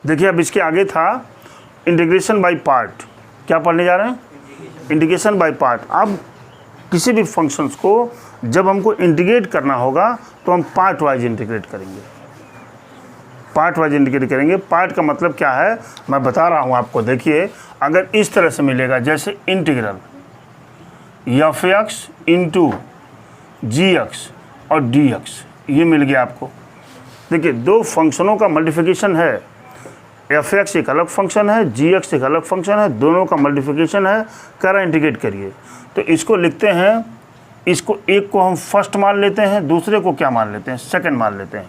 देखिए अब इसके आगे था इंटीग्रेशन बाय पार्ट। क्या पढ़ने जा रहे हैं? Integration by part. अब किसी भी फंक्शंस को जब हमको इंटीग्रेट करना होगा तो हम पार्ट वाइज इंटीग्रेट करेंगे, पार्ट वाइज इंटीग्रेट करेंगे। पार्ट का मतलब क्या है मैं बता रहा हूँ आपको। देखिए अगर इस तरह से मिलेगा, जैसे इंटीग्रल एफ एक्स इंटू जी एक्स और डी एक्स, ये मिल गया आपको। देखिए दो फंक्शनों का मल्टीप्लिकेशन है, एफ एक्स एक अलग फंक्शन है, जी एक्स एक अलग फंक्शन है, दोनों का मल्टीप्लिकेशन है, करा इंटीग्रेट करिए। तो इसको लिखते हैं, इसको एक को हम फर्स्ट मान लेते हैं, दूसरे को क्या मान लेते हैं? सेकंड मान लेते हैं।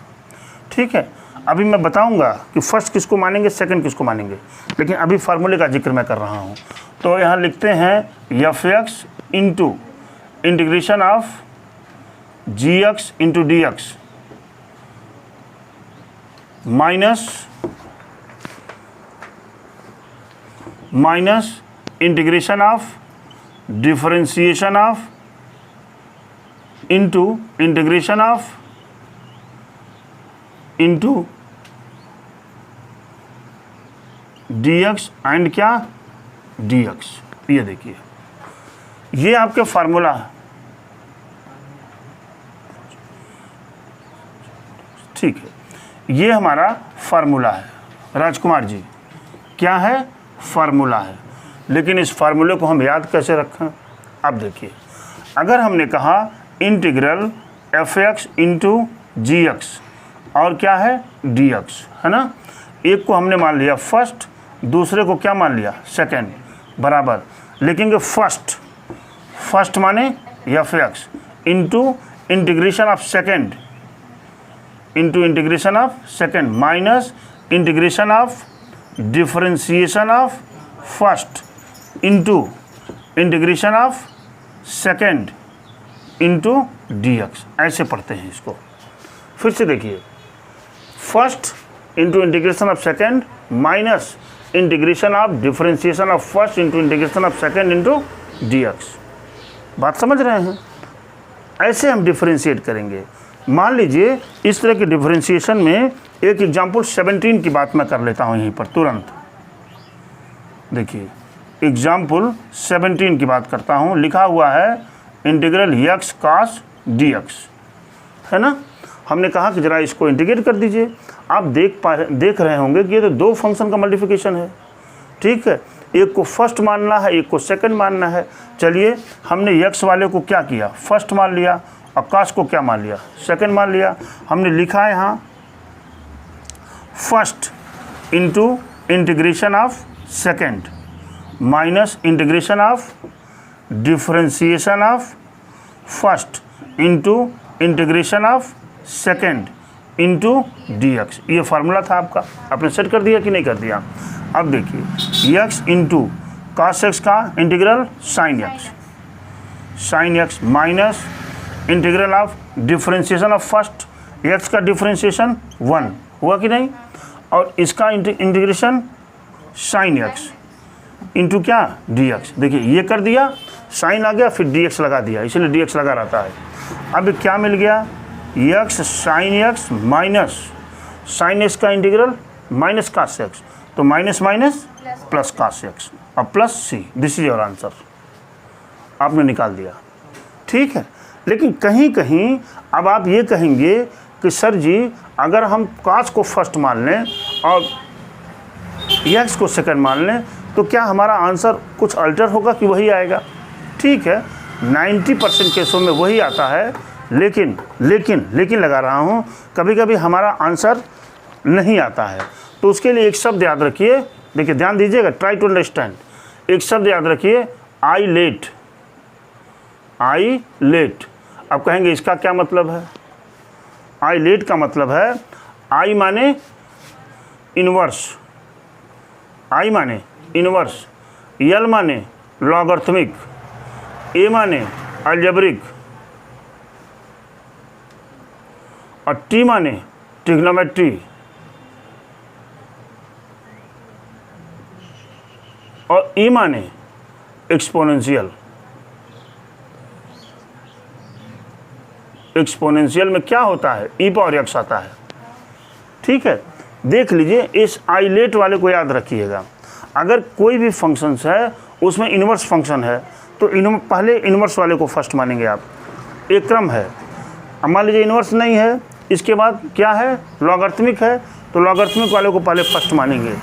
ठीक है, अभी मैं बताऊंगा कि फर्स्ट किसको मानेंगे, सेकंड किसको मानेंगे, लेकिन अभी फार्मूले का जिक्र मैं कर रहा हूँ। तो यहाँ लिखते हैं f x into integration of g x into d x minus integration of differentiation of into integration of into d x and क्या डी एक्स। ये देखिए ये आपके फार्मूला है। ठीक है, ये हमारा फार्मूला है राजकुमार जी। क्या है? फार्मूला है। लेकिन इस फार्मूले को हम याद कैसे रखें? अब देखिए अगर हमने कहा इंटीग्रल एफ एक्स इंटू जी एक्स और क्या है डी एक्स, है ना, एक को हमने मान लिया फर्स्ट, दूसरे को क्या मान लिया? सेकंड। बराबर लिखेंगे फर्स्ट माने F x into integration of second into integration of second minus integration of differentiation of first into integration of second into d x. ऐसे पढ़ते हैं इसको। फिर से देखिए first into integration of second minus integration of differentiation of first into integration of second into d x. बात समझ रहे हैं? ऐसे हम डिफरेंशिएट करेंगे। मान लीजिए इस तरह के डिफरेंशिएशन में एक एग्जाम्पल 17 की बात मैं कर लेता हूँ यहीं पर तुरंत। देखिए एग्जाम्पल 17 की बात करता हूँ। लिखा हुआ है इंटीग्रल एक्स कास डी एक्स, है ना। हमने कहा कि ज़रा इसको इंटीग्रेट कर दीजिए। आप देख रहे होंगे कि ये तो दो फंक्शन का मल्टीप्लिकेशन है। ठीक है, एक को फर्स्ट मानना है, एक को सेकंड मानना है। चलिए हमने एक्स वाले को क्या किया? फर्स्ट मान लिया। और कास को क्या मान लिया? सेकंड मान लिया। हमने लिखा है यहाँ first into integration of second minus integration of differentiation of first into integration of second into d x. ये फार्मूला था आपका, आपने सेट कर दिया कि नहीं कर दिया? अब देखिए एक्स इंटू कास एक्स का integral sign X minus integral of differentiation of first x का डिफरेंशिएशन 1 हुआ कि नहीं, और इसका इंटीग्रेशन साइन एक्स इंटू क्या डी एक्स। देखिए ये कर दिया, साइन आ गया, फिर डी एक्स लगा दिया, इसलिए डी एक्स लगा रहता है। अब क्या मिल गया? X sine X minus sine X का इंटीग्रल माइनस कास एक्स, तो minus minus plus cos X और plus C. This is your answer, आपने निकाल दिया। ठीक है, लेकिन कहीं कहीं अब आप ये कहेंगे कि सर जी अगर हम कास को फर्स्ट मान लें और एक्स को सेकंड मान लें तो क्या हमारा आंसर कुछ अल्टर होगा कि वही आएगा? ठीक है, 90% केसों में वही आता है, लेकिन लगा रहा हूँ कभी कभी हमारा आंसर नहीं आता है। तो उसके लिए एक शब्द याद रखिए। देखिए ध्यान दीजिएगा, ट्राई टू अंडरस्टैंड। एक शब्द याद रखिए, आई लेट। अब कहेंगे इसका क्या मतलब है? आई लेट का मतलब है आई माने इनवर्स, आई माने इनवर्स, एल माने लॉगरिथमिक, ए माने अलजेब्रिक और टी माने ट्रिग्नोमेट्री और ई माने एक्सपोनेंशियल। एक्सपोनेंशियल में क्या होता है? ई पावर एक्स आता है। ठीक है, देख लीजिए, इस आइलेट वाले को याद रखिएगा। अगर कोई भी फंक्शंस है उसमें इन्वर्स फंक्शन है तो पहले इन्वर्स वाले को फर्स्ट मानेंगे आप। एक क्रम है, अब मान लीजिए इन्वर्स नहीं है, इसके बाद क्या है, लॉगरिथमिक है, तो लॉगरिथमिक वाले को पहले फर्स्ट मानेंगे।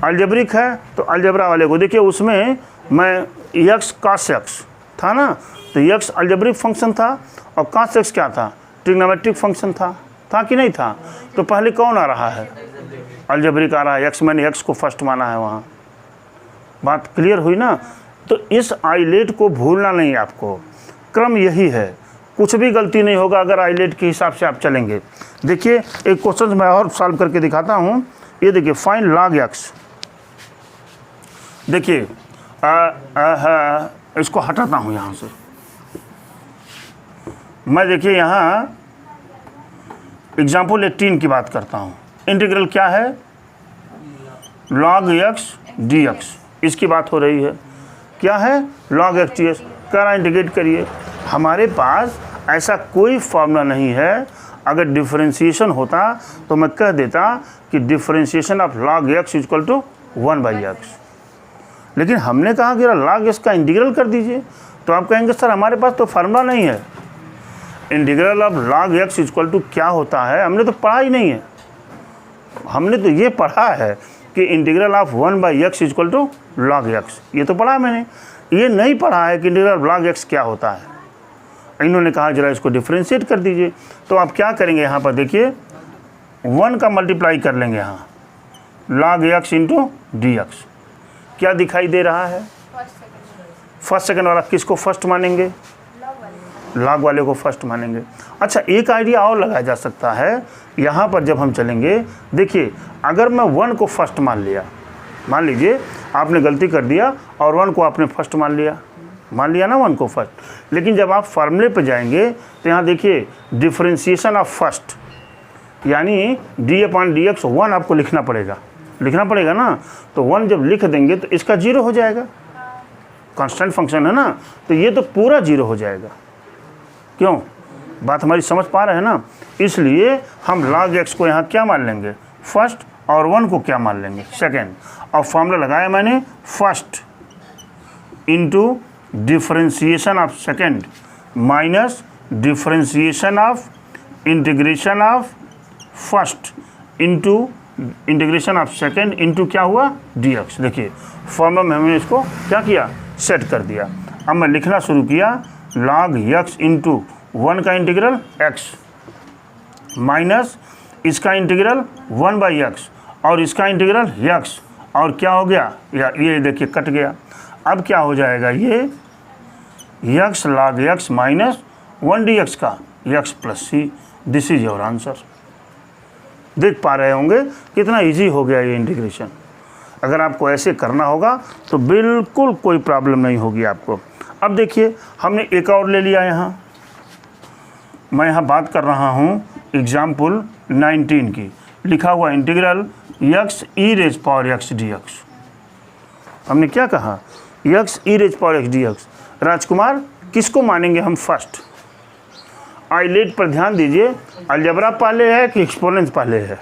अलजेब्रिक है तो अलजेब्रा वाले को, देखिए उसमें मैं यक्स कॉस एक्स था ना, तो यक्स अलजेब्रिक फंक्शन था और कॉस एक्स क्या था, ट्रिग्नोमेट्रिक फंक्शन था कि नहीं था। तो पहले कौन आ रहा है, अलजेब्रिक आ रहा है, एक्स मैंने एक्स को फर्स्ट माना है वहाँ। बात क्लियर हुई ना। तो इस आइलेट को भूलना नहीं आपको, क्रम यही है, कुछ भी गलती नहीं होगा अगर आइलेट के हिसाब से आप चलेंगे। देखिए एक क्वेश्चन मैं और सॉल्व करके दिखाता हूँ। ये देखिए फाइंड लॉग एक्स, देखिए इसको हटाता हूँ यहाँ से, मैं देखिए यहाँ एग्जाम्पल 18 की बात करता हूँ। इंटीग्रल क्या है, log x dx, इसकी बात हो रही है। क्या है, log x dx, करा इंटीग्रेट करिए। हमारे पास ऐसा कोई फॉर्मूला नहीं है, अगर डिफरेंशिएशन होता तो मैं कह देता कि differentiation of log x equal to 1/x, लेकिन हमने कहा कि log x का इंटीग्रल कर दीजिए। तो आप कहेंगे सर हमारे पास तो फार्मूला नहीं है, integral of log x equal to क्या होता है, हमने तो पढ़ा ही नहीं है। हमने तो ये पढ़ा है कि integral of 1/x equal to log x, ये तो पढ़ा है मैंने, ये नहीं पढ़ा है कि इंटीग्रल ऑफ log x क्या होता है। इन्होंने कहा जरा इसको डिफरेंशिएट कर दीजिए। तो आप क्या करेंगे, यहाँ पर देखिए 1 का मल्टीप्लाई कर लेंगे यहाँ, log x इंटू dx, क्या दिखाई दे रहा है, फर्स्ट सेकंड वाला किसको फर्स्ट मानेंगे, लॉग वाले को फर्स्ट मानेंगे। अच्छा एक आइडिया और लगाया जा सकता है यहाँ पर जब हम चलेंगे, देखिए अगर मैं 1 को फर्स्ट मान लिया, मान लीजिए आपने गलती कर दिया और 1 को आपने फर्स्ट मान लिया ना 1 को फर्स्ट, लेकिन जब आप फार्मूले पर जाएंगे तो यहाँ देखिए डिफरेंशिएशन ऑफ फर्स्ट, यानी d/dx 1 आपको लिखना पड़ेगा ना। तो 1 जब लिख देंगे तो इसका 0 हो जाएगा, कांस्टेंट फंक्शन है ना, तो ये तो पूरा 0 हो जाएगा। क्यों, बात हमारी समझ पा रहे हैं ना। इसलिए हम log x को यहाँ क्या मान लेंगे, फर्स्ट, और 1 को क्या मान लेंगे, सेकेंड। और फॉर्मूला लगाया मैंने, first into differentiation of second minus differentiation of integration of first into integration of second into क्या हुआ dx। देखिए फॉर्मूला में हमने इसको क्या किया, सेट कर दिया। अब मैं लिखना शुरू किया, log x इंटू 1 का इंटीग्रल x माइनस इसका इंटीग्रल 1/x और इसका इंटीग्रल x, और क्या हो गया, ये देखिए कट गया। अब क्या हो जाएगा, ये x log x minus 1 dx का x plus c, this is your answer. देख पा रहे होंगे कितना इजी हो गया ये इंटीग्रेशन। अगर आपको ऐसे करना होगा तो बिल्कुल कोई प्रॉब्लम नहीं होगी आपको। अब देखिए हमने एक और ले लिया, यहाँ मैं यहाँ बात कर रहा हूँ एग्जाम्पल 19 की, लिखा हुआ इंटीग्रल x e⁻x dx। हमने क्या कहा, x e⁻x dx। राजकुमार किसको मानेंगे हम फर्स्ट, आइलेट पर ध्यान दीजिए, अलजेब्रा पहले है कि एक्सपोनेंट पहले है,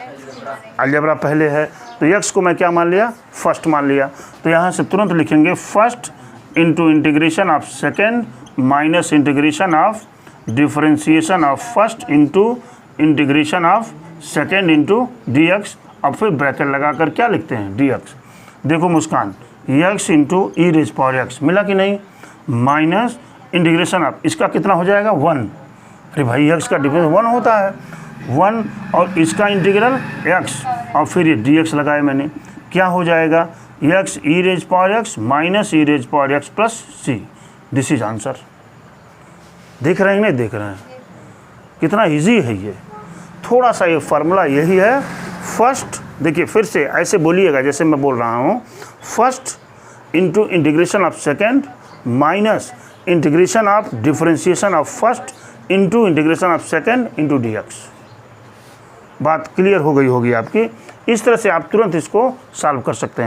अलजेब्रा पहले है, तो x को मैं क्या मान लिया, फर्स्ट मान लिया। तो यहाँ से तुरंत लिखेंगे first into integration of second minus integration of differentiation of first into integration of second into dx। अब फिर ब्रैकेट लगाकर क्या लिखते हैं, dx। देखो मुस्कान, x इंटू e⁻x मिला कि नहीं, माइनस इंटीग्रेशन ऑफ इसका कितना हो जाएगा 1। अरे भाई x का डिफरेंस 1 होता है, 1 और इसका इंटीग्रल x और फिर ये dx लगाए मैंने, क्या हो जाएगा, x e⁻x minus e⁻x plus c, this is answer. देख रहे हैं नहीं देख रहे हैं, कितना इजी है ये। थोड़ा सा ये फार्मूला यही है, फर्स्ट देखिए फिर से ऐसे बोलिएगा जैसे मैं बोल रहा हूँ, first into integration of second minus integration of differentiation of first into integration of second into dx। बात क्लियर हो गई होगी आपकी। इस तरह से आप तुरंत इसको सॉल्व कर सकते हैं।